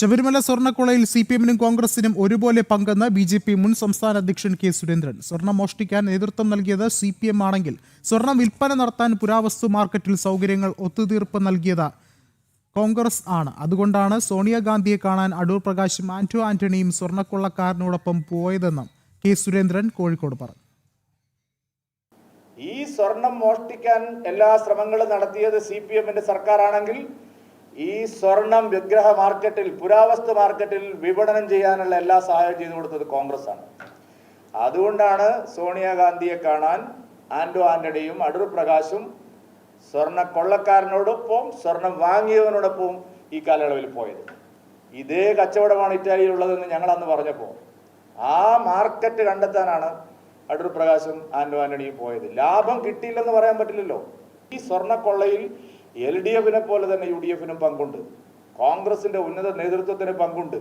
ശബരിമല സ്വർണ്ണക്കൊളയിൽ CPM-നും കോൺഗ്രസിനും ഒരുപോലെ പങ്കെന്ന് BJP മുൻ സംസ്ഥാന അധ്യക്ഷൻ കെ സുരേന്ദ്രൻ. സ്വർണം മോഷ്ടിക്കാൻ നേതൃത്വം നൽകിയത് CPM ആണെങ്കിൽ സ്വർണം വിൽപ്പന നടത്താൻ പുരാവസ്തു മാർക്കറ്റിൽ സൗകര്യങ്ങൾ ഒത്തുതീർപ്പ് നൽകിയത് കോൺഗ്രസ് ആണ്. അതുകൊണ്ടാണ് സോണിയാഗാന്ധിയെ കാണാൻ അടൂർ പ്രകാശും ആന്റണിയും സ്വർണ്ണക്കൊള്ളക്കാരനോടൊപ്പം പോയതെന്നും കെ സുരേന്ദ്രൻ കോഴിക്കോട് പറഞ്ഞു. ഈ സ്വർണം മോഷ്ടിക്കാൻ എല്ലാ ശ്രമങ്ങളും നടത്തിയത് CPM-ന്റെ സർക്കാരാണെങ്കിൽ ഈ സ്വർണം വിഗ്രഹ മാർക്കറ്റിൽ, പുരാവസ്തു മാർക്കറ്റിൽ വിപണനം ചെയ്യാനുള്ള എല്ലാ സഹായം ചെയ്തു കൊടുത്തത് കോൺഗ്രസ് ആണ്. അതുകൊണ്ടാണ് സോണിയാഗാന്ധിയെ കാണാൻ ആന്റണിയും അടൂർ പ്രകാശും സ്വർണ്ണ കൊള്ളക്കാരനോടൊപ്പം സ്വർണം വാങ്ങിയവനോടൊപ്പം ഈ കാലയളവിൽ പോയത്. ഇതേ കച്ചവടമാണ് ഇറ്റാലിയിലുള്ളതെന്ന് ഞങ്ങൾ അന്ന് പറഞ്ഞപ്പോൾ ആ മാർക്കറ്റ് കണ്ടെത്താനാണ് അടൂർ പ്രകാശും ആന്റണിയും പോയത്. ലാഭം കിട്ടിയില്ലെന്ന് പറയാൻ പറ്റില്ലല്ലോ. ഈ സ്വർണ്ണക്കൊള്ളയിൽ LDF-നെ പോലെ തന്നെ UDF-നും പങ്കുണ്ട്, കോൺഗ്രസിന്റെ ഉന്നത നേതൃത്വത്തിന് പങ്കുണ്ട്.